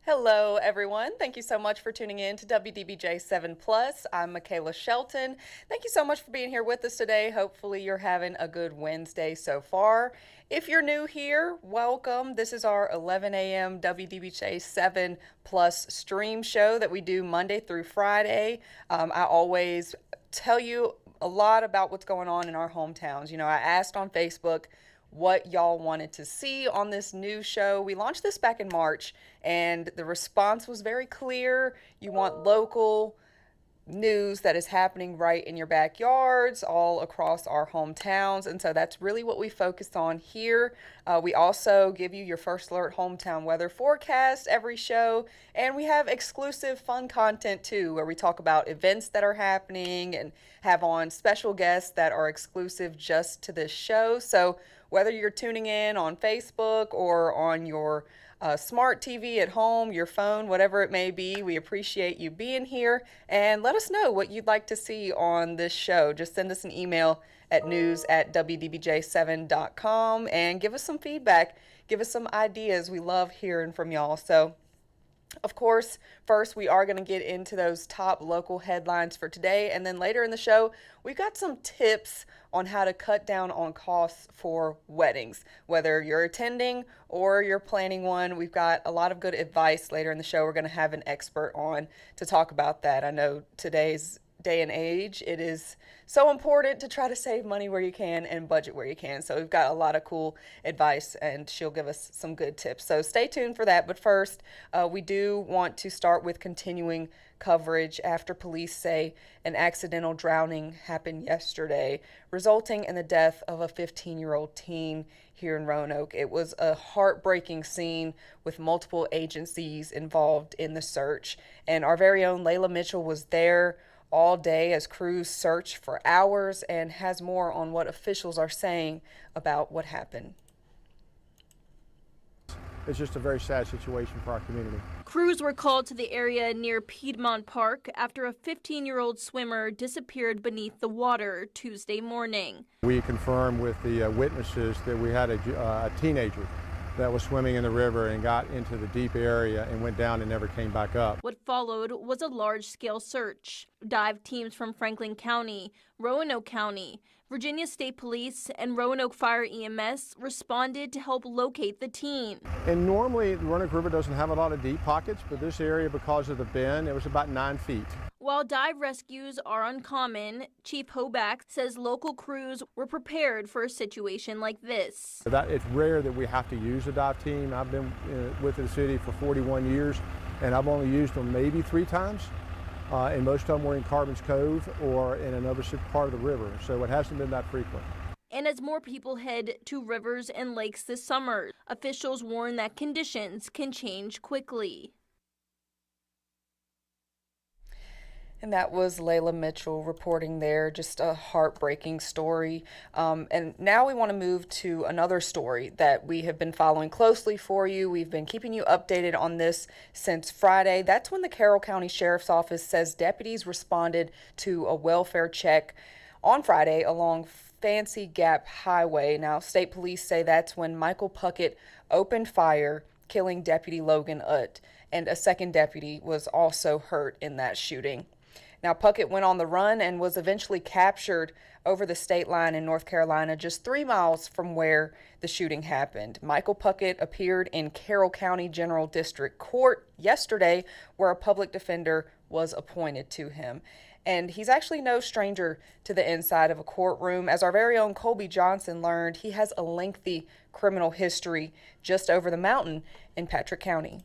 Hello, everyone. Thank you so much for tuning in to WDBJ7 Plus. I'm Michaela Shelton. Thank you so much for being here with us today. Hopefully, you're having a good Wednesday so far. If you're new here, welcome. This is our 11 a.m. WDBJ7 Plus stream show that we do Monday through Friday. I always tell you a lot about what's going on in our hometowns. You know, I asked on Facebook what y'all wanted to see on this new show. We launched this back in March, and the response was very clear. You want local news that is happening right in your backyards all across our hometowns, and so that's really what we focused on here. We also give you your first alert hometown weather forecast every show, and we have exclusive fun content too, where we talk about events that are happening and have on special guests that are exclusive just to this show. So whether you're tuning in on Facebook or on your smart TV at home, your phone, whatever it may be, we appreciate you being here. And let us know what you'd like to see on this show. Just send us an email at news@wdbj7.com and give us some feedback. Give us some ideas. We love hearing from y'all. So, of course, first we are going to get into those top local headlines for today, and then later in the show we've got some tips on how to cut down on costs for weddings. Whether you're attending or you're planning one, we've got a lot of good advice later in the show. We're going to have an expert on to talk about that. I know today's day and age, it is so important to try to save money where you can and budget where you can. So we've got a lot of cool advice, and she'll give us some good tips. So stay tuned for that. But first, we do want to start with continuing coverage after police say an accidental drowning happened yesterday, resulting in the death of a 15-year-old teen here in Roanoke. It was a heartbreaking scene with multiple agencies involved in the search, and our very own Layla Mitchell was there all day as crews search for hours and has more on what officials are saying about what happened. It's just a very sad situation for our community. Crews were called to the area near Piedmont Park after a 15-year-old swimmer disappeared beneath the water Tuesday morning. We confirmed with the witnesses that we had a teenager that was swimming in the river and got into the deep area and went down and never came back up. What followed was a large-scale search. Dive teams from Franklin County, Roanoke County, Virginia State Police, and Roanoke Fire EMS responded to help locate the teen. And normally the Roanoke River doesn't have a lot of deep pockets, but this area, because of the bend, it was about 9 feet. While dive rescues are uncommon, Chief Hoback says local crews were prepared for a situation like this. It's rare that we have to use a dive team. I've been with the city for 41 years, and I've only used them maybe 3 times. And most of them were in Carbons Cove or in another part of the river, so it hasn't been that frequent. And as more people head to rivers and lakes this summer, officials warn that conditions can change quickly. And that was Layla Mitchell reporting there. Just a heartbreaking story. And now we want to move to another story that we have been following closely for you. We've been keeping you updated on this since Friday. That's when the Carroll County Sheriff's Office says deputies responded to a welfare check on Friday along Fancy Gap Highway. Now, state police say that's when Michael Puckett opened fire, killing Deputy Logan Utt, and a second deputy was also hurt in that shooting. Now, Puckett went on the run and was eventually captured over the state line in North Carolina, just 3 miles from where the shooting happened. Michael Puckett appeared in Carroll County General District Court yesterday, where a public defender was appointed to him. And he's actually no stranger to the inside of a courtroom. As our very own Colby Johnson learned, he has a lengthy criminal history just over the mountain in Patrick County.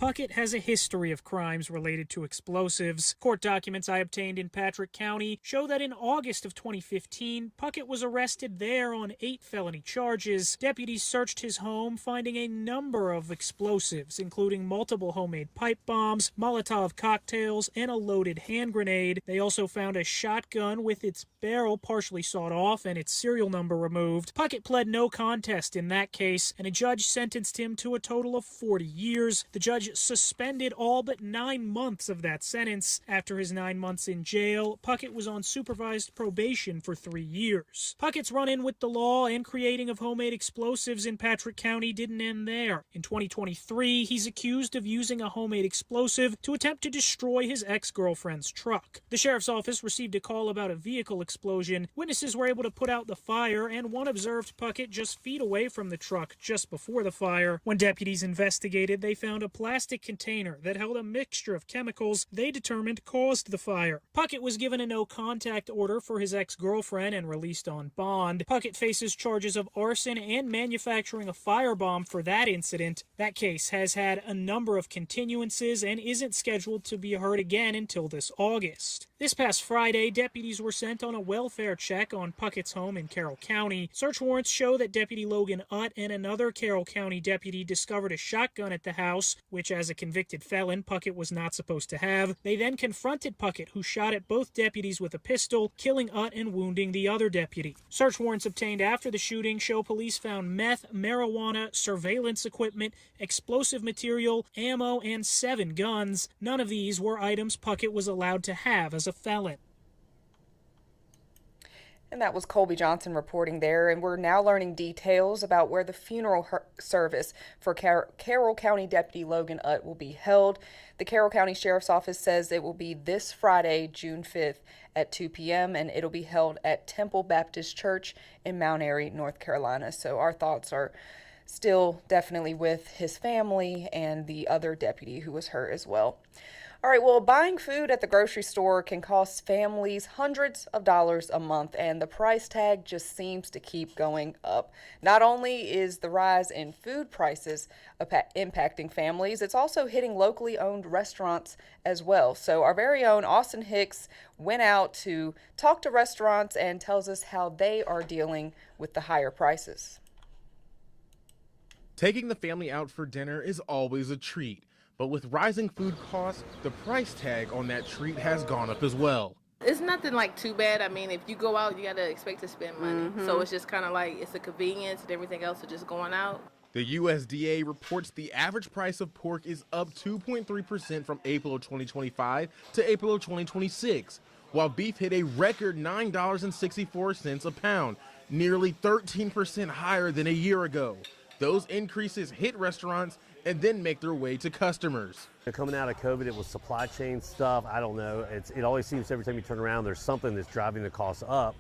Puckett has a history of crimes related to explosives. Court documents I obtained in Patrick County show that in August of 2015, Puckett was arrested there on 8 felony charges. Deputies searched his home, finding a number of explosives, including multiple homemade pipe bombs, Molotov cocktails, and a loaded hand grenade. They also found a shotgun with its barrel partially sawed off and its serial number removed. Puckett pled no contest in that case, and a judge sentenced him to a total of 40 years. The judge judge suspended all but 9 months of that sentence. After his 9 months in jail, Puckett was on supervised probation for 3 years. Puckett's run-in with the law and creating of homemade explosives in Patrick County didn't end there. In 2023, he's accused of using a homemade explosive to attempt to destroy his ex-girlfriend's truck. The sheriff's office received a call about a vehicle explosion. Witnesses were able to put out the fire, and one observed Puckett just feet away from the truck just before the fire. When deputies investigated, they found a plastic container that held a mixture of chemicals they determined caused the fire. Puckett was given a no-contact order for his ex-girlfriend and released on bond. Puckett faces charges of arson and manufacturing a firebomb for that incident. That case has had a number of continuances and isn't scheduled to be heard again until this August. This past Friday, deputies were sent on a welfare check on Puckett's home in Carroll County. Search warrants show that Deputy Logan Utt and another Carroll County deputy discovered a shotgun at the house, which as a convicted felon, Puckett was not supposed to have. They then confronted Puckett, who shot at both deputies with a pistol, killing Utt and wounding the other deputy. Search warrants obtained after the shooting show police found meth, marijuana, surveillance equipment, explosive material, ammo, and 7 guns. None of these were items Puckett was allowed to have as a felon. And that was Colby Johnson reporting there, and we're now learning details about where the funeral service for Carroll County Deputy Logan Utt will be held. The Carroll County Sheriff's Office says it will be this Friday, June 5th at 2 p.m., and it'll be held at Temple Baptist Church in Mount Airy, North Carolina. So our thoughts are still definitely with his family and the other deputy who was hurt as well. All right, well, buying food at the grocery store can cost families hundreds of dollars a month, and the price tag just seems to keep going up. Not only is the rise in food prices impacting families, it's also hitting locally owned restaurants as well. So our very own Austin Hicks went out to talk to restaurants and tells us how they are dealing with the higher prices. Taking the family out for dinner is always a treat. But with rising food costs, the price tag on that treat has gone up as well. It's nothing like too bad. I mean, if you go out, you got to expect to spend money. So it's just kind of like it's a convenience and everything else is just going out. The USDA reports the average price of pork is up 2.3% from April of 2025 to April of 2026, while beef hit a record $9.64 a pound, nearly 13% higher than a year ago. Those increases hit restaurants and then make their way to customers. Coming out of COVID, it was supply chain stuff. I don't know. It always seems every time you turn around, there's something that's driving the costs up.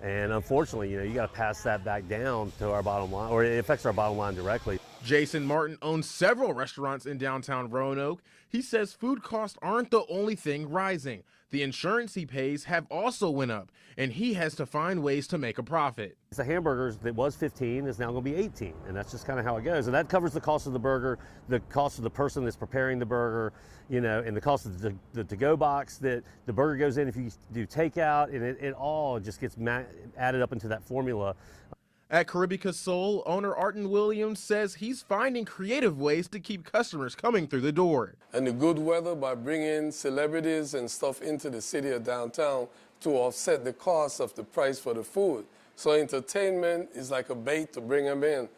And unfortunately, you got to pass that back down to our bottom line, or it affects our bottom line directly. Jason Martin owns several restaurants in downtown Roanoke. He says food costs aren't the only thing rising. The insurance he pays have also went up, and he has to find ways to make a profit. The hamburgers that was 15 is now going to be 18, and that's just kind of how it goes. And that covers the cost of the burger, the cost of the person that's preparing the burger, and the cost of the to-go box that the burger goes in if you do takeout, and it all just gets added up into that formula. At Caribica Soul, owner Arton Williams says he's finding creative ways to keep customers coming through the door. And the good weather by bringing celebrities and stuff into the city or downtown to offset the cost of the price for the food. So entertainment is like a bait to bring them in.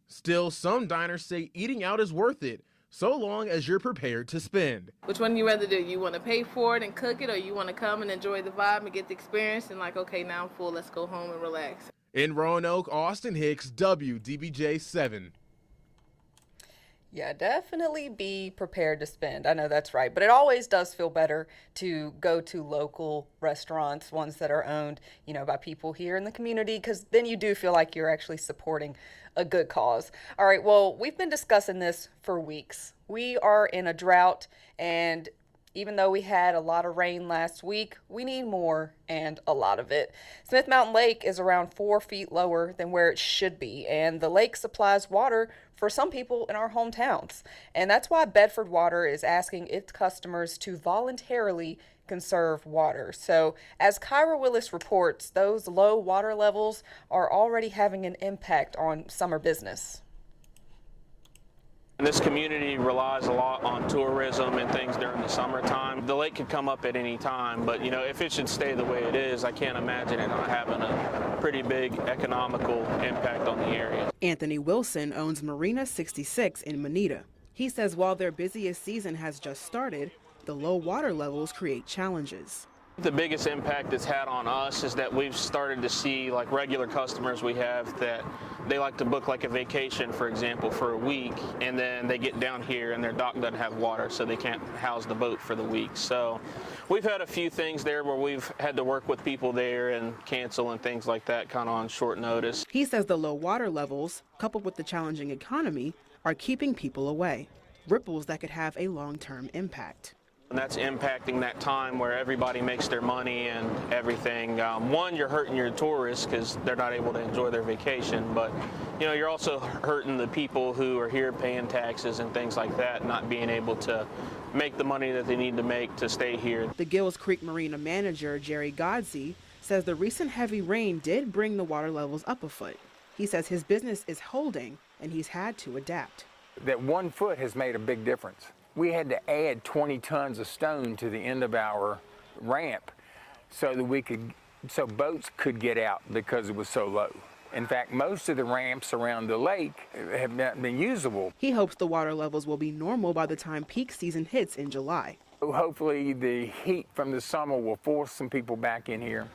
Still, some diners say eating out is worth it, so long as you're prepared to spend. Which one do you rather do? You want to pay for it and cook it, or you want to come and enjoy the vibe and get the experience and like, okay, now I'm full, let's go home and relax. In Roanoke, Austin Hicks, WDBJ7. Yeah, definitely be prepared to spend. I know that's right. But it always does feel better to go to local restaurants, ones that are owned, by people here in the community, because then you do feel like you're actually supporting a good cause. All right, well, we've been discussing this for weeks. We are in a drought, and even though we had a lot of rain last week, we need more, and a lot of it. Smith Mountain Lake is around 4 feet lower than where it should be, and the lake supplies water for some people in our hometowns. And that's why Bedford Water is asking its customers to voluntarily conserve water. So as Kyra Willis reports, those low water levels are already having an impact on summer business. This community relies a lot on tourism and things during the summertime. The lake could come up at any time, but if it should stay the way it is, I can't imagine it not having a pretty big economical impact on the area. Anthony Wilson owns Marina 66 in Moneta. He says while their busiest season has just started, the low water levels create challenges. The biggest impact it's had on us is that we've started to see, like, regular customers we have that they like to book like a vacation, for example, for a week, and then they get down here and their dock doesn't have water, so they can't house the boat for the week. So we've had a few things there where we've had to work with people there and cancel and things like that kind of on short notice. He says the low water levels, coupled with the challenging economy, are keeping people away, ripples that could have a long-term impact. And that's impacting that time where everybody makes their money and everything. One, you're hurting your tourists because they're not able to enjoy their vacation, but you're also hurting the people who are here paying taxes and things like that, not being able to make the money that they need to make to stay here. The Gills Creek Marina manager, Jerry Godsey, says the recent heavy rain did bring the water levels up a foot. He says his business is holding and he's had to adapt. That 1 foot has made a big difference. We had to add 20 tons of stone to the end of our ramp so that boats could get out because it was so low. In fact, most of the ramps around the lake have not been usable. He hopes the water levels will be normal by the time peak season hits in July. Hopefully the heat from the summer will force some people back in here.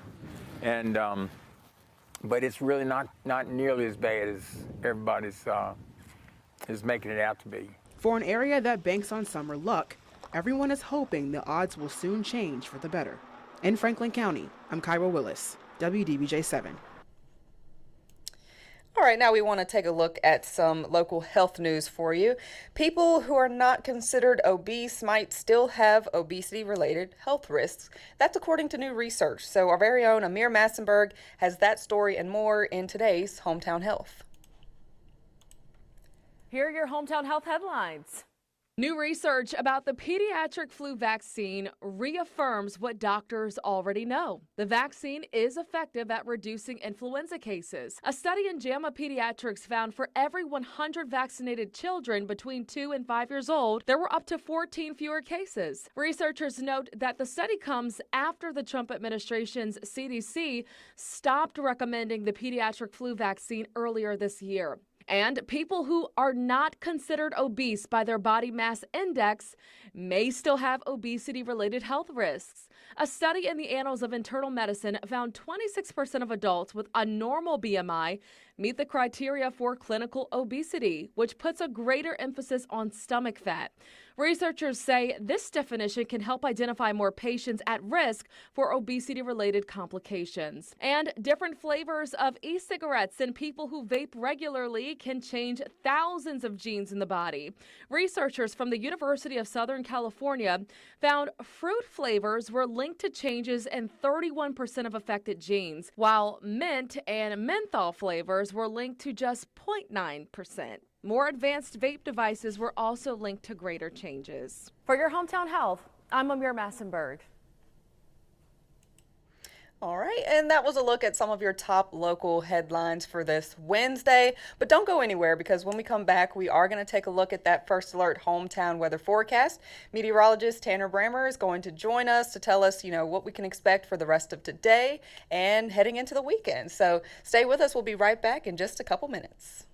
And but it's really not nearly as bad as everybody's is making it out to be. For an area that banks on summer luck, everyone is hoping the odds will soon change for the better. In Franklin County, I'm Kyra Willis, WDBJ7. All right, now we want to take a look at some local health news for you. People who are not considered obese might still have obesity-related health risks. That's according to new research. So our very own Amir Massenberg has that story and more in today's Hometown Health. Here are your Hometown Health headlines. New research about the pediatric flu vaccine reaffirms what doctors already know. The vaccine is effective at reducing influenza cases. A study in JAMA Pediatrics found for every 100 vaccinated children between 2 and 5 years old, there were up to 14 fewer cases. Researchers note that the study comes after the Trump administration's CDC stopped recommending the pediatric flu vaccine earlier this year. And people who are not considered obese by their body mass index may still have obesity-related health risks. A study in the Annals of Internal Medicine found 26% of adults with a normal BMI meet the criteria for clinical obesity, which puts a greater emphasis on stomach fat. Researchers say this definition can help identify more patients at risk for obesity-related complications. And different flavors of e-cigarettes in people who vape regularly can change thousands of genes in the body. Researchers from the University of Southern California found fruit flavors were linked to changes in 31% of affected genes, while mint and menthol flavors were linked to just 0.9%. More advanced vape devices were also linked to greater changes. For your Hometown Health, I'm Amir Massenberg. All right, and that was a look at some of your top local headlines for this Wednesday. But don't go anywhere, because when we come back, we are going to take a look at that First Alert hometown weather forecast. Meteorologist Tanner Brammer is going to join us to tell us, what we can expect for the rest of today and heading into the weekend. So stay with us. We'll be right back in just a couple minutes.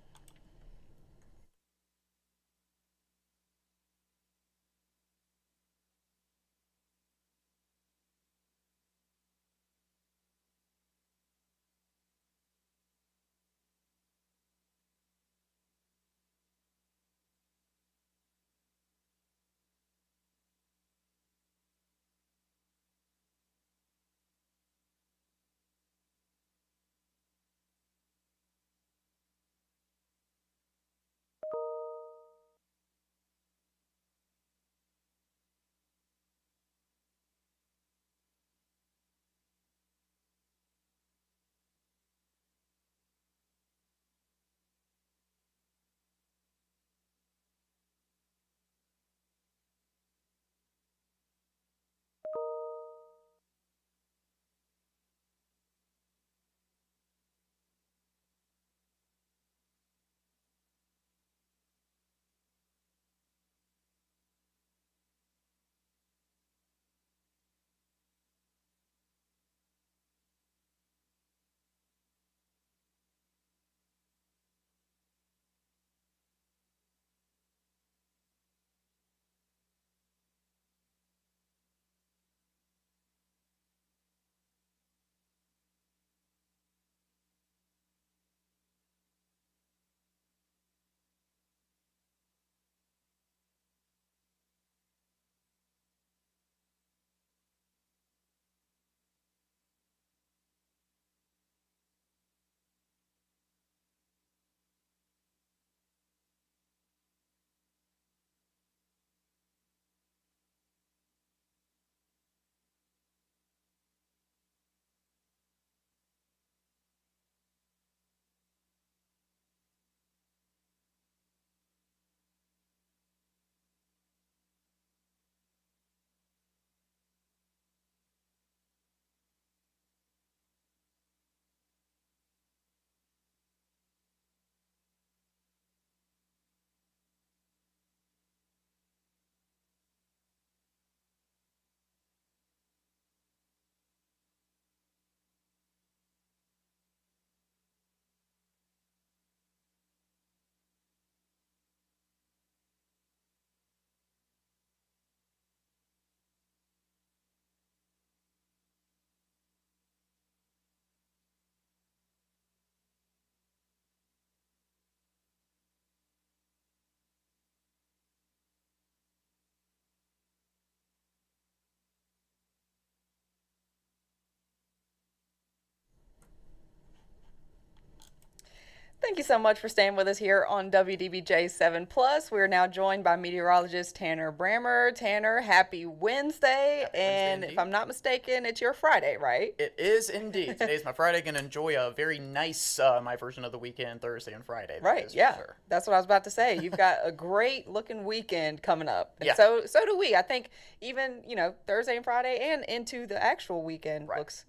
Thank you so much for staying with us here on WDBJ7 Plus. We're now joined by meteorologist Tanner Brammer. Tanner, happy Wednesday. And if I'm not mistaken, it's your Friday, right? It is indeed. Today's my Friday. Going to enjoy a very nice, my version of the weekend, Thursday and Friday. Right, yeah. Sure. That's what I was about to say. You've got a great looking weekend coming up. And yeah. So do we. I think even, Thursday and Friday and into the actual weekend looks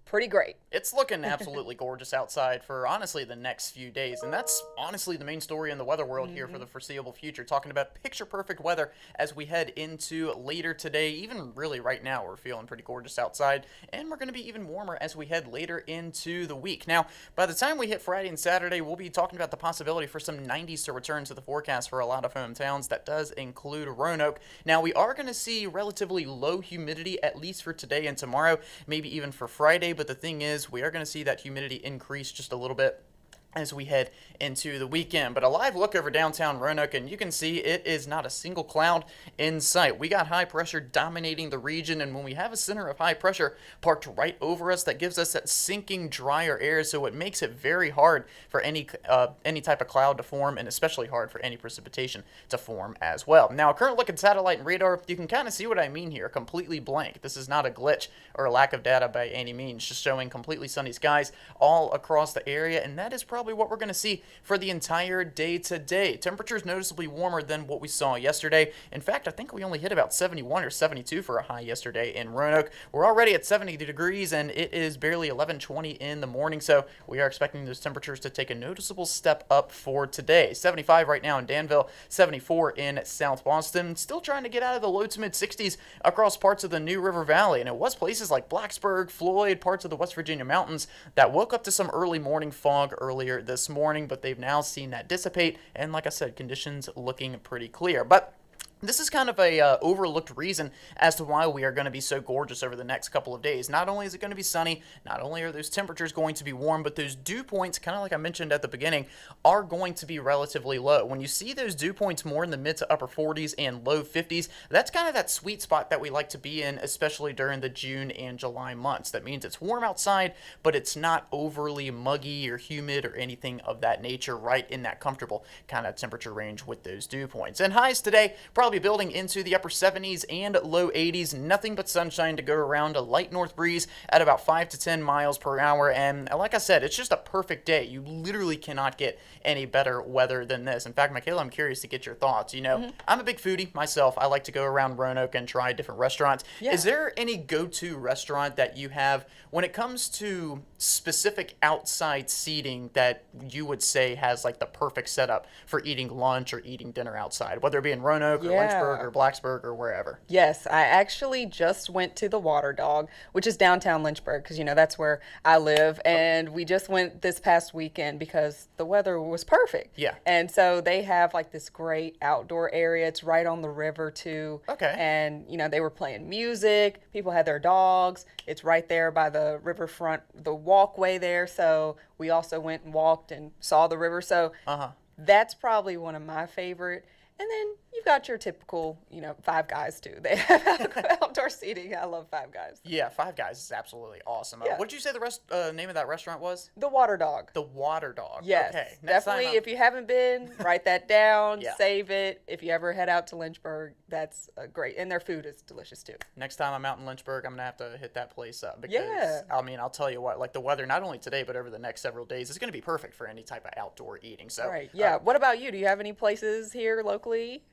pretty great. It's looking absolutely gorgeous outside for honestly the next few days, and that's honestly the main story in the weather world here for the foreseeable future, talking about picture perfect weather as we head into later today. Even really right now we're feeling pretty gorgeous outside, and we're going to be even warmer as we head later into the week. Now by the time we hit Friday and Saturday, we'll be talking about the possibility for some 90s to return to the forecast for a lot of hometowns. That does include Roanoke. Now we are going to see relatively low humidity at least for today and tomorrow, maybe even for Friday, but the thing is we are going to see that humidity increase just a little bit as we head into the weekend. But a live look over downtown Roanoke, and you can see it is not a single cloud in sight. We got high pressure dominating the region, and when we have a center of high pressure parked right over us, that gives us that sinking, drier air, so it makes it very hard for any type of cloud to form, and especially hard for any precipitation to form as well. Now, a current look at satellite and radar, you can kind of see what I mean here. Completely blank. This is not a glitch or a lack of data by any means, just showing completely sunny skies all across the area, and that is probably what we're going to see for the entire day today. Temperatures noticeably warmer than what we saw yesterday. In fact, I think we only hit about 71 or 72 for a high yesterday in Roanoke. We're already at 70 degrees, and it is barely 11:20 in the morning, so we are expecting those temperatures to take a noticeable step up for today. 75 right now in Danville, 74 in South Boston. Still trying to get out of the low to mid 60s across parts of the New River Valley, and it was places like Blacksburg, Floyd, parts of the West Virginia mountains that woke up to some early morning fog earlier this morning, but they've now seen that dissipate, and like I said, conditions looking pretty clear. But this is kind of a overlooked reason as to why we are going to be so gorgeous over the next couple of days. Not only is it going to be sunny, not only are those temperatures going to be warm, but those dew points, kind of like I mentioned at the beginning, are going to be relatively low. When you see those dew points more in the mid to upper 40s and low 50s, that's kind of that sweet spot that we like to be in, especially during the June and July months. That means it's warm outside, but it's not overly muggy or humid or anything of that nature, right in that comfortable kind of temperature range with those dew points. And highs today, probably building into the upper 70s and low 80s. Nothing but sunshine to go around, a light north breeze at about 5 to 10 miles per hour. And like I said, it's just a perfect day. You literally cannot get any better weather than this. In fact, Michaela, I'm curious to get your thoughts. I'm a big foodie myself. I like to go around Roanoke and try different restaurants. Yeah. Is there any go-to restaurant that you have when it comes to specific outside seating that you would say has like the perfect setup for eating lunch or eating dinner outside, whether it be in Roanoke or Lynchburg or Blacksburg or wherever? Yes, I actually just went to the Water Dog, which is downtown Lynchburg, because that's where I live, and we just went this past weekend because the weather was perfect. Yeah. And so they have like this great outdoor area. It's right on the river too. Okay. And they were playing music. People had their dogs. It's right there by the riverfront, the walkway there. So we also went and walked and saw the river. So that's probably one of my favorite. And then you've got your typical, Five Guys too. They have outdoor seating. I love Five Guys. Yeah, Five Guys is absolutely awesome. Yeah. What did you say the name of that restaurant was? The Water Dog. The Water Dog. Yes. Okay. Definitely, if you haven't been, write that down, Yeah. Save it. If you ever head out to Lynchburg, that's great. And their food is delicious too. Next time I'm out in Lynchburg, I'm going to have to hit that place up. Because, yeah. I'll tell you what, like the weather, not only today, but over the next several days, is going to be perfect for any type of outdoor eating. So, right. Yeah. What about you? Do you have any places here locally?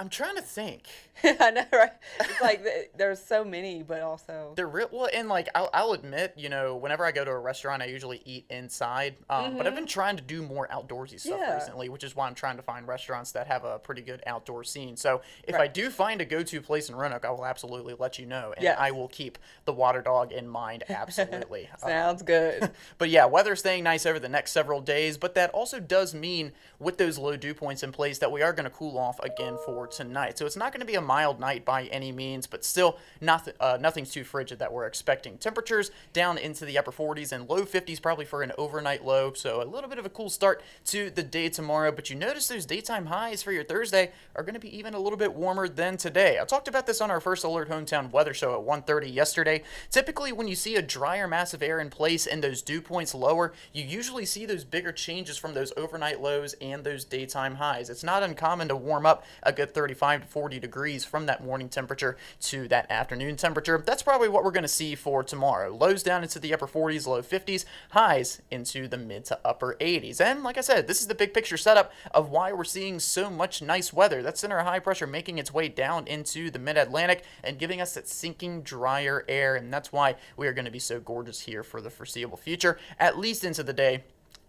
I'm trying to think. I know, right? It's like there's so many, but also they're real. Well, and like I'll admit, whenever I go to a restaurant, I usually eat inside. But I've been trying to do more outdoorsy stuff recently, which is why I'm trying to find restaurants that have a pretty good outdoor scene. So if I do find a go-to place in Roanoke, I will absolutely let you know, and I will keep the Water Dog in mind. Absolutely. Sounds good. But yeah, weather staying nice over the next several days, but that also does mean with those low dew points in place that we are going to cool off again for tonight. So it's not going to be a mild night by any means, but still nothing's too frigid that we're expecting. Temperatures down into the upper 40s and low 50s probably for an overnight low. So a little bit of a cool start to the day tomorrow. But you notice those daytime highs for your Thursday are going to be even a little bit warmer than today. I talked about this on our first Alert Hometown weather show at 1:30 yesterday. Typically, when you see a drier mass of air in place and those dew points lower, you usually see those bigger changes from those overnight lows and those daytime highs. It's not uncommon to warm up a good 35 to 40 degrees from that morning temperature to that afternoon temperature. That's probably what we're going to see for tomorrow. Lows down into the upper 40s, low 50s, highs into the mid to upper 80s. And like I said, this is the big picture setup of why we're seeing so much nice weather. That center of high pressure making its way down into the mid-Atlantic and giving us that sinking, drier air. And that's why we are going to be so gorgeous here for the foreseeable future, at least into the day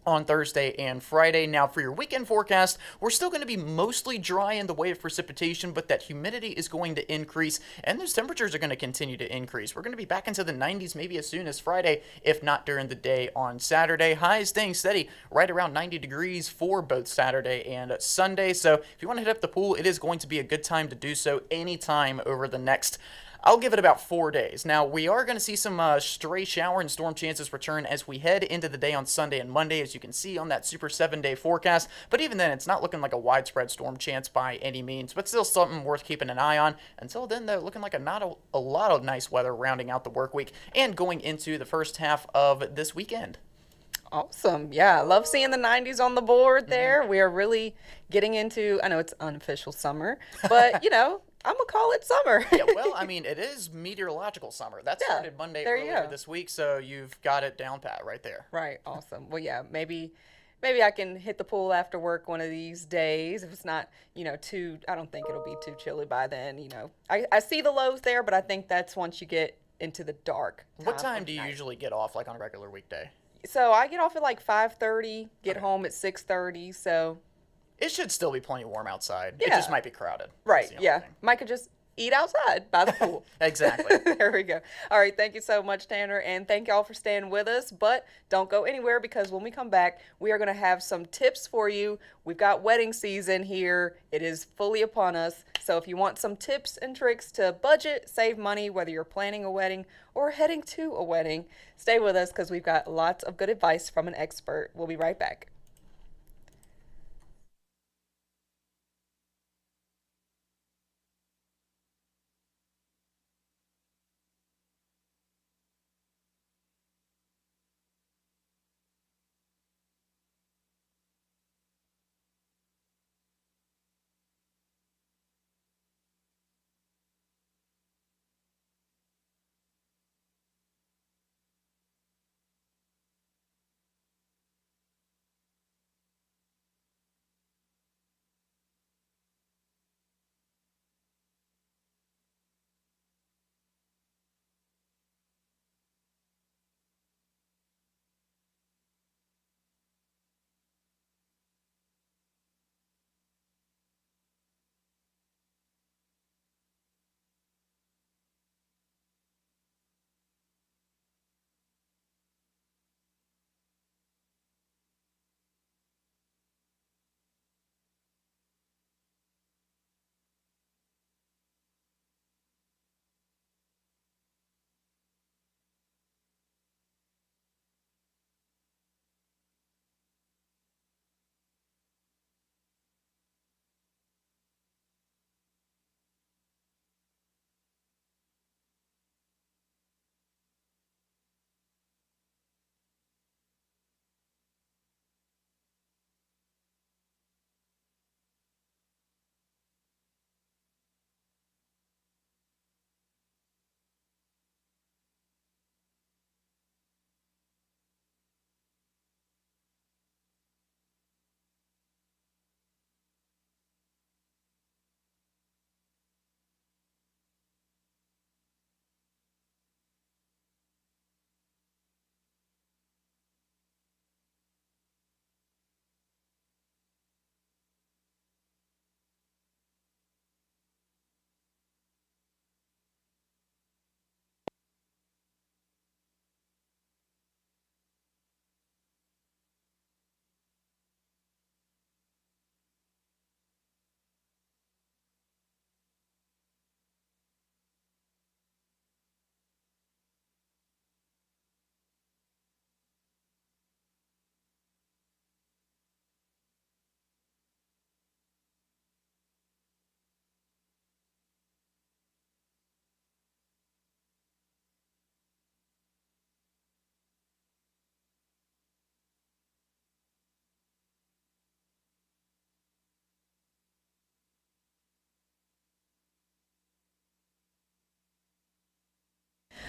on Thursday and Friday. Now for your weekend forecast, we're still going to be mostly dry in the way of precipitation, but that humidity is going to increase and those temperatures are going to continue to increase. We're going to be back into the 90s maybe as soon as Friday, if not during the day on Saturday. Highs staying steady right around 90 degrees for both Saturday and Sunday. So if you want to hit up the pool, it is going to be a good time to do so anytime over the next, I'll give it about 4 days. Now, we are going to see some stray shower and storm chances return as we head into the day on Sunday and Monday, as you can see on that Super 7-day forecast. But even then, it's not looking like a widespread storm chance by any means, but still something worth keeping an eye on. Until then, though, looking like not a lot of nice weather rounding out the work week and going into the first half of this weekend. Awesome. Yeah, I love seeing the 90s on the board there. We are really getting into, I know it's unofficial summer, but, I'm going to call it summer. Yeah, well, I mean, it is meteorological summer. That started Monday earlier this week, so you've got it down pat right there. Right, awesome. Well, yeah, maybe I can hit the pool after work one of these days. If it's not, I don't think it'll be too chilly by then, I see the lows there, but I think that's once you get into the dark. What time do you usually get off, like on a regular weekday? So I get off at like 5:30, get home at 6:30, so it should still be plenty warm outside. Yeah. It just might be crowded. Right, yeah. Mike could just eat outside by the pool. Exactly. There we go. All right, thank you so much, Tanner, and thank y'all for staying with us. But don't go anywhere because when we come back, we are going to have some tips for you. We've got wedding season here. It is fully upon us. So if you want some tips and tricks to budget, save money, whether you're planning a wedding or heading to a wedding, stay with us because we've got lots of good advice from an expert. We'll be right back.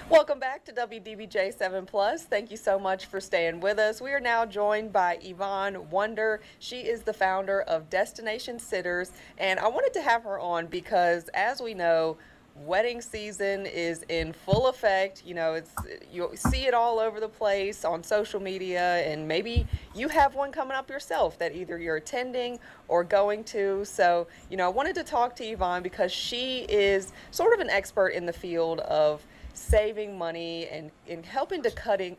Welcome back to WDBJ7 Plus. Thank you so much for staying with us. We are now joined by Yvonne Wonder. She is the founder of Destination Sitters, and I wanted to have her on because, as we know, wedding season is in full effect. You know, you see it all over the place on social media, and maybe you have one coming up yourself that either you're attending or going to. So, I wanted to talk to Yvonne because she is sort of an expert in the field of saving money and helping to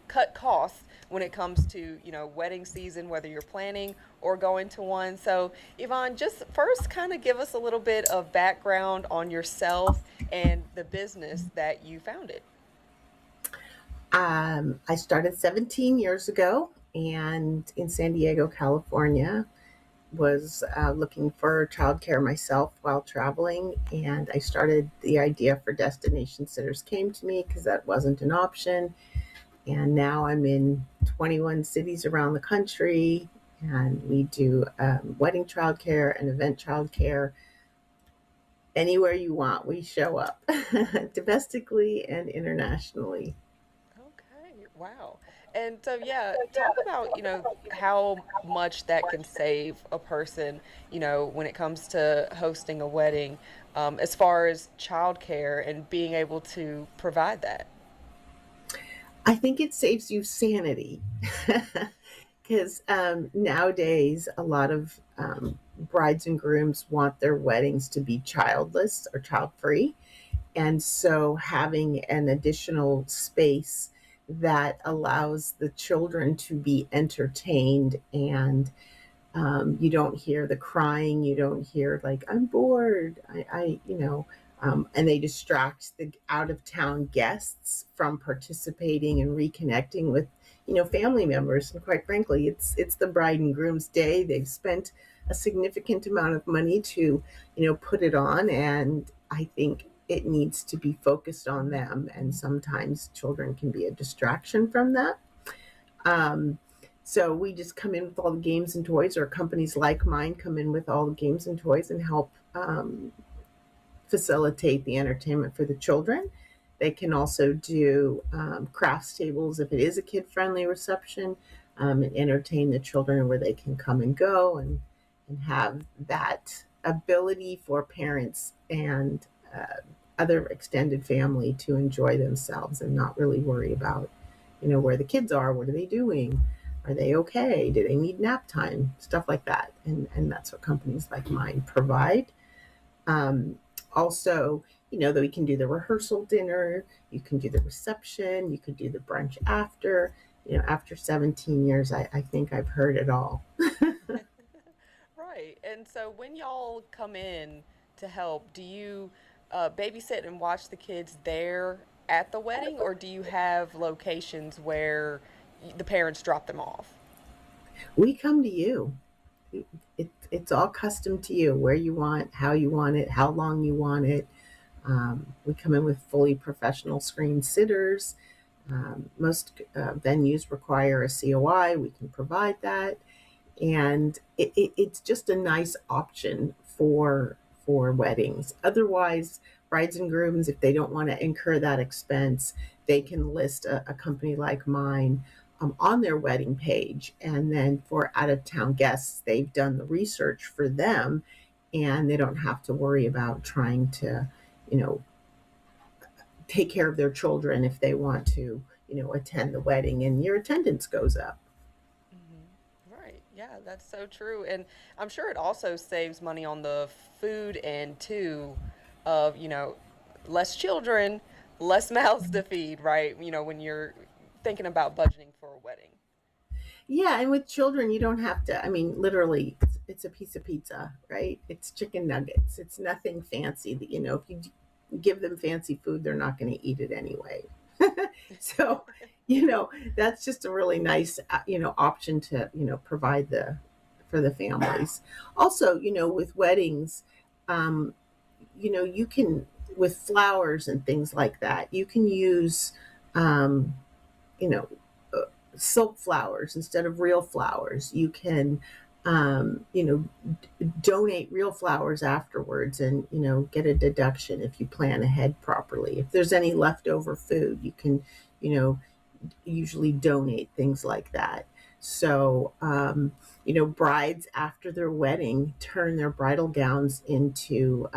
cut costs when it comes to wedding season, whether you're planning or going to one. So Yvonne, just first kind of give us a little bit of background on yourself and the business that you founded. I started 17 years ago, and in San Diego, California. Was looking for childcare myself while traveling, and I started the idea for Destination Sitters came to me because that wasn't an option. And now I'm in 21 cities around the country, and we do wedding childcare and event childcare. Anywhere you want, we show up, domestically and internationally. Okay, wow. And so, yeah, talk about, how much that can save a person, when it comes to hosting a wedding, as far as childcare and being able to provide that. I think it saves you sanity because nowadays a lot of brides and grooms want their weddings to be childless or child-free. And so having an additional space that allows the children to be entertained, and you don't hear the crying, you don't hear like, I'm bored, and they distract the out of town guests from participating and reconnecting with, family members. And quite frankly, it's the bride and groom's day. They've spent a significant amount of money to, put it on. And I think it needs to be focused on them. And sometimes children can be a distraction from that. So we just come in with all the games and toys, or companies like mine come in with all the games and toys and help facilitate the entertainment for the children. They can also do crafts tables if it is a kid-friendly reception, and entertain the children where they can come and go and have that ability for parents and other extended family to enjoy themselves and not really worry about, where the kids are, what are they doing? Are they okay? Do they need nap time? Stuff like that. And that's what companies like mine provide. Also, that we can do the rehearsal dinner, you can do the reception, you could do the brunch after. After 17 years, I think I've heard it all. Right. And so when y'all come in to help, do you babysit and watch the kids there at the wedding, or do you have locations where the parents drop them off? We come to you. It's all custom to you, where you want, how you want it, how long you want it. We come in with fully professional screened sitters. Most venues require a COI. We can provide that. And it's just a nice option for weddings. Otherwise, brides and grooms, if they don't want to incur that expense, they can list a company like mine on their wedding page. And then for out-of-town guests, they've done the research for them, and they don't have to worry about trying to, take care of their children if they want to, attend the wedding, and your attendance goes up. Right. Yeah, that's so true. And I'm sure it also saves money on the food end too, of, less children, less mouths to feed, right? When you're thinking about budgeting for a wedding. Yeah, and with children, you don't have to, literally, it's a piece of pizza, right? It's chicken nuggets. It's nothing fancy that, if you give them fancy food, they're not going to eat it anyway. So, that's just a really nice, option to, provide for the families. Also, with weddings, you can, with flowers and things like that, you can use, silk flowers instead of real flowers. You can you know, donate real flowers afterwards and, you know, get a deduction if you plan ahead properly. If there's any leftover food, you can, you know, usually donate things like that. So, you know, brides after their wedding turn their bridal gowns into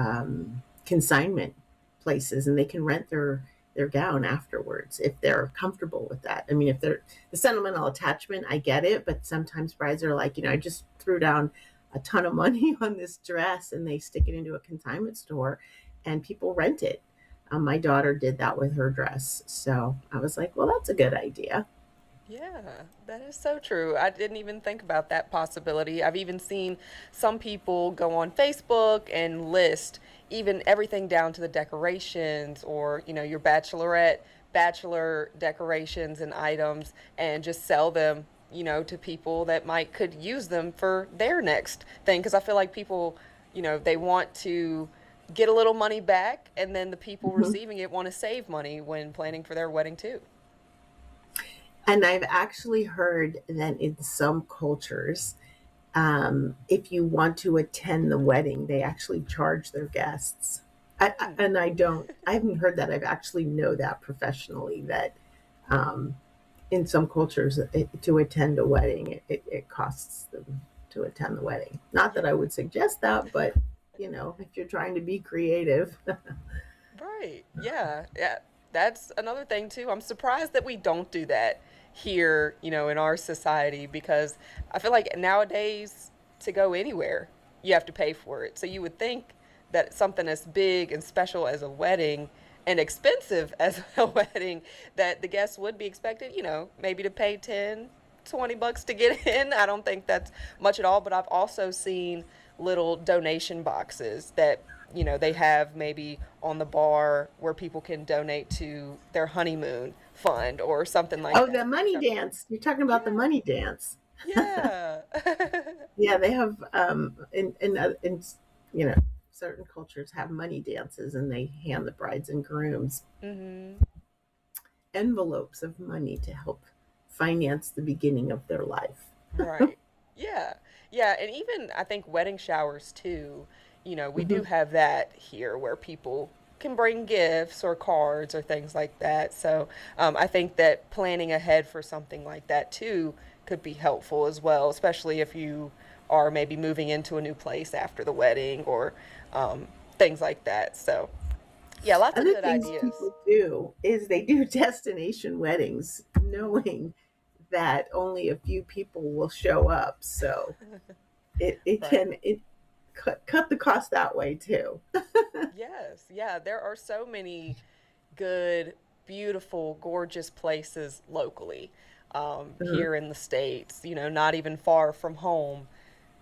consignment places, and they can rent their gown afterwards if they're comfortable with that. I mean, if they're the sentimental attachment, I get it, but sometimes brides are like, you know, I just threw down a ton of money on this dress, and they stick it into a consignment store, and people rent it. My daughter did that with her dress, so I was like, well, that's a good idea. Yeah, that is so true. I didn't even think about that possibility. I've even seen some people go on Facebook and list even everything down to the decorations or, you know, your bachelor decorations and items and just sell them, you know, to people that might could use them for their next thing. Because I feel like people, you know, they want to get a little money back, and then the people Mhm. receiving it want to save money when planning for their wedding too. And I've actually heard that in some cultures, if you want to attend the wedding, they actually charge their guests. And I haven't heard that. I've actually know that professionally that um, in some cultures, to attend a wedding, it costs them to attend the wedding. Not that I would suggest that, but you know, if you're trying to be creative. Right. Yeah. Yeah. That's another thing too. I'm surprised that we don't do that here, you know, in our society because I feel like nowadays to go anywhere, you have to pay for it. So you would think that something as big and special as a wedding and expensive as a wedding that the guests would be expected, you know, maybe to pay 10, $20 to get in. I don't think that's much at all, but I've also seen little donation boxes that you know they have maybe on the bar where people can donate to their honeymoon fund or something like Oh, that. the money dance. You're talking about the money dance. Yeah. Yeah, they have in you know, certain cultures have money dances, and they hand the brides and grooms Hmm. envelopes of money to help finance the beginning of their life. Right. Yeah. Yeah. And even I think wedding showers too, you know, we do Mhm. have that here where people can bring gifts or cards or things like that. So I think that planning ahead for something like that too could be helpful as well, especially if you are maybe moving into a new place after the wedding or um, things like that. So, yeah, lots of Other good things ideas. people do is they do destination weddings knowing that only a few people will show up. So it Right. can cut the cost that way too. Yes. Yeah. There are so many good, beautiful, gorgeous places locally Mhm. here in the States, you know, not even far from home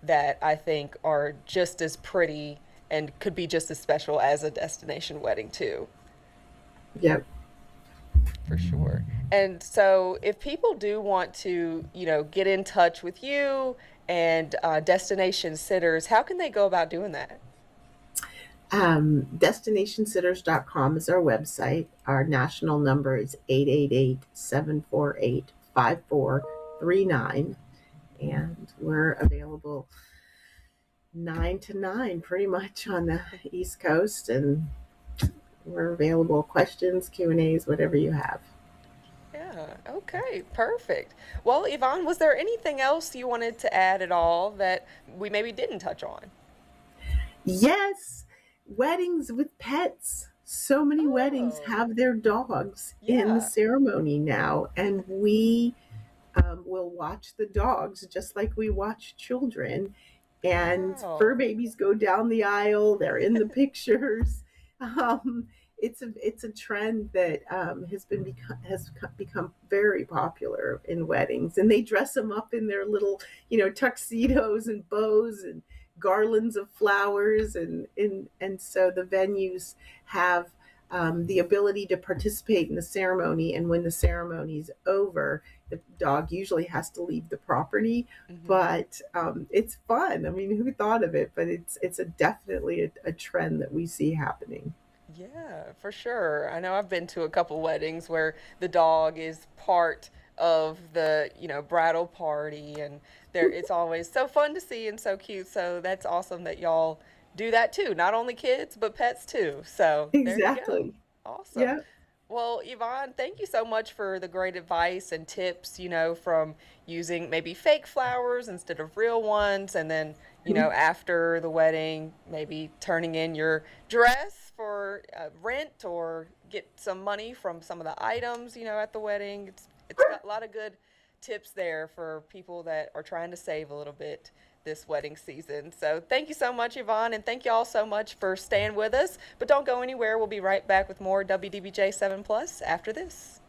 that I think are just as pretty and could be just as special as a destination wedding, too, Yep. for sure. And so, if people do want to, you know, get in touch with you and destination sitters, how can they go about doing that? Destinationsitters.com is our website. Our national number is 888-748-5439. And we're available 9 to 9 pretty much on the East Coast. And we're available questions, Q&As, whatever you have. Yeah, okay, perfect. Well, Yvonne, was there anything else you wanted to add at all that we maybe didn't touch on? Yes, weddings with pets. So many weddings Oh, have their dogs in the yeah. ceremony now, and we will watch the dogs just like we watch children. And fur Wow. babies go down the aisle. They're in the pictures. Um, it's a trend that has become very popular in weddings, and they dress them up in their little, you know, tuxedos and bows and garlands of flowers, and so the venues have the ability to participate in the ceremony. And when the ceremony's over, the dog usually has to leave the property, Hmm. but it's fun. I mean, who thought of it? But it's definitely a trend that we see happening. Yeah, for sure. I know I've been to a couple weddings where the dog is part of the, bridal party, and it's always so fun to see and so cute. So that's awesome that y'all do that too. Not only kids, but pets too. So there you go. Exactly. Awesome. Yeah. Well, Yvonne, thank you so much for the great advice and tips, from using maybe fake flowers instead of real ones. And then, after the wedding, maybe turning in your dress for rent or get some money from some of the items, at the wedding. It's got a lot of good tips there for people that are trying to save a little bit this wedding season. So thank you so much, Yvonne, and thank you all so much for staying with us. But don't go anywhere. We'll be right back with more WDBJ 7 Plus after this.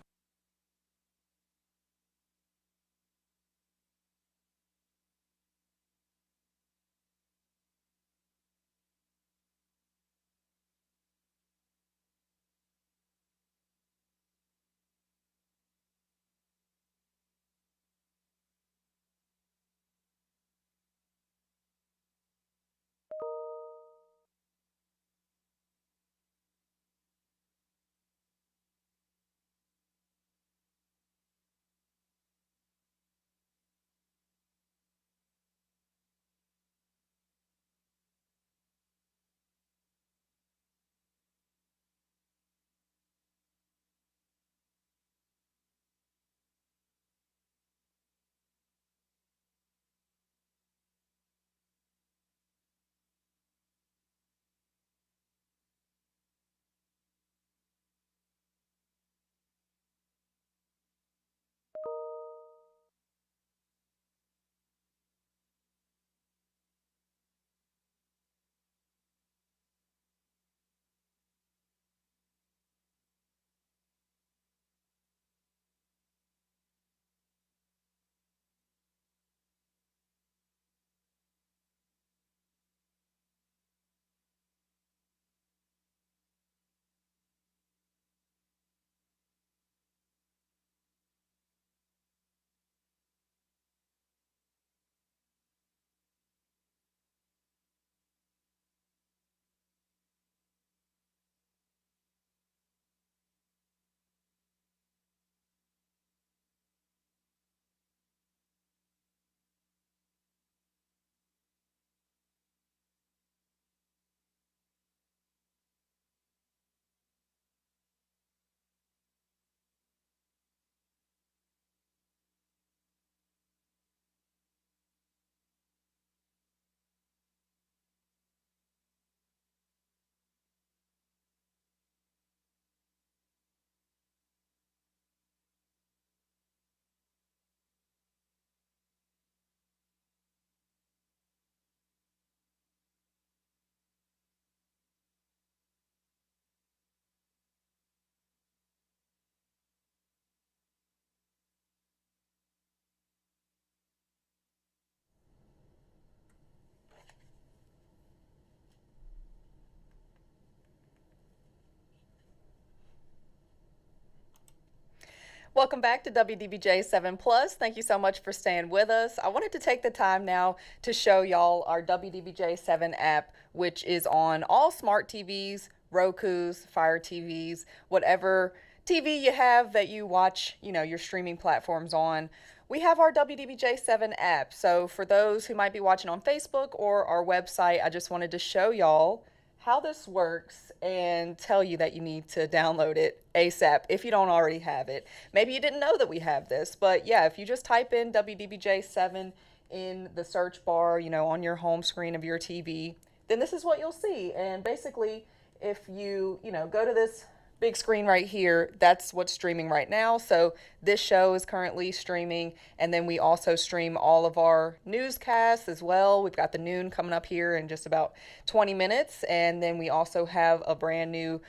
Welcome back to WDBJ 7 Plus. Thank you so much for staying with us. I wanted to take the time now to show y'all our WDBJ7 app, which is on all smart TVs, Roku's, Fire TVs, whatever TV you have that you watch, your streaming platforms on. We have our WDBJ7 app. So for those who might be watching on Facebook or our website, I just wanted to show y'all how this works and tell you that you need to download it ASAP if you don't already have it. Maybe you didn't know that we have this, but yeah, if you just type in WDBJ7 in the search bar, on your home screen of your TV, then this is what you'll see. And basically, if you, go to this big screen right here, that's what's streaming right now. So this show is currently streaming, and then we also stream all of our newscasts as well. We've got the noon coming up here in just about 20 minutes, and then we also have a brand new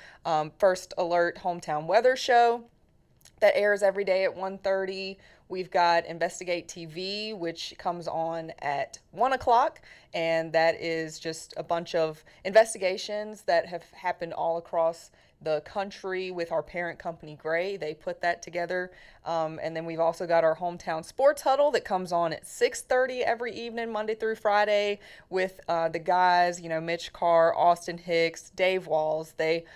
First Alert Hometown Weather show that airs every day at 1:30. We've got Investigate TV, which comes on at 1 o'clock, and that is just a bunch of investigations that have happened all across the country with our parent company, Gray. They put that together. And then we've also got our Hometown Sports Huddle that comes on at 6:30 every evening, Monday through Friday, with the guys, Mitch Carr, Austin Hicks, Dave Walls. They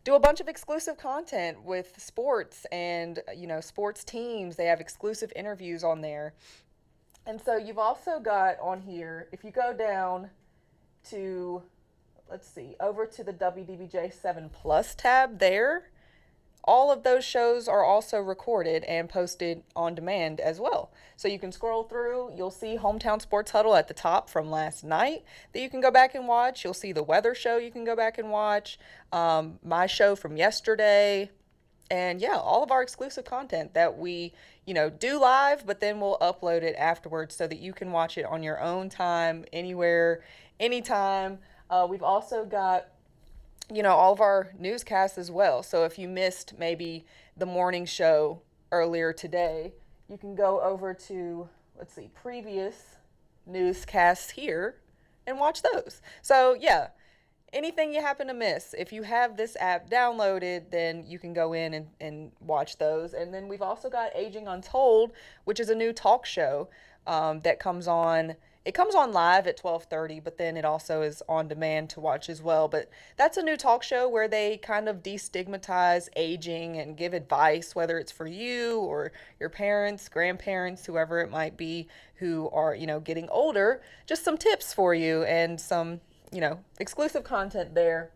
do a bunch of exclusive content with sports and, sports teams. They have exclusive interviews on there. And so you've also got on here, if you go down to, let's see, over to the WDBJ7 Plus tab there, all of those shows are also recorded and posted on demand as well. So you can scroll through, you'll see Hometown Sports Huddle at the top from last night that you can go back and watch. You'll see the weather show you can go back and watch, my show from yesterday, and yeah, all of our exclusive content that we, do live, but then we'll upload it afterwards so that you can watch it on your own time, anywhere, anytime. We've also got all of our newscasts as well. So if you missed maybe the morning show earlier today, you can go over to, let's see, previous newscasts here and watch those. So yeah, anything you happen to miss, if you have this app downloaded, then you can go in and watch those. And then we've also got Aging Untold, which is a new talk show that comes on. It comes on live at 12:30, but then it also is on demand to watch as well. But that's a new talk show where they kind of destigmatize aging and give advice, whether it's for you or your parents, grandparents, whoever it might be, who are, getting older. Just some tips for you and some, exclusive content there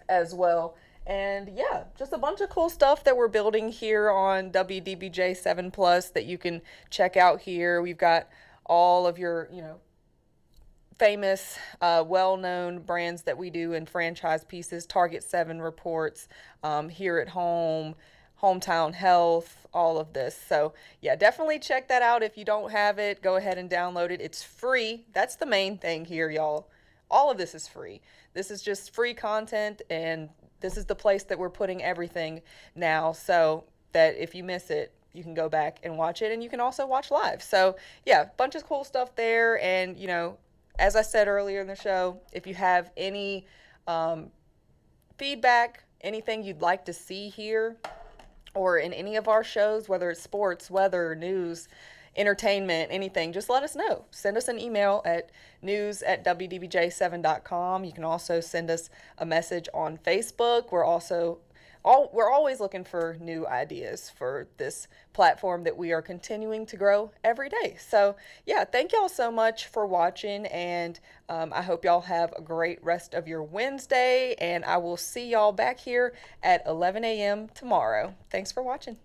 as well. And yeah, just a bunch of cool stuff that we're building here on WDBJ7 Plus that you can check out here. We've got all of your, famous, well-known brands that we do in franchise pieces, Target 7 reports, Here at Home, Hometown Health, all of this. So yeah, definitely check that out. If you don't have it, go ahead and download it. It's free. That's the main thing here, y'all. All of this is free. This is just free content, and this is the place that we're putting everything now, so that if you miss it, you can go back and watch it, and you can also watch live. So yeah, bunch of cool stuff there. And as I said earlier in the show, if you have any feedback, anything you'd like to see here or in any of our shows, whether it's sports, weather, news, entertainment, anything, just let us know. Send us an email at news@wdbj7.com. You can also send us a message on Facebook. We're always looking for new ideas for this platform that we are continuing to grow every day. So yeah, thank y'all so much for watching, and I hope y'all have a great rest of your Wednesday, and I will see y'all back here at 11 a.m. tomorrow. Thanks for watching.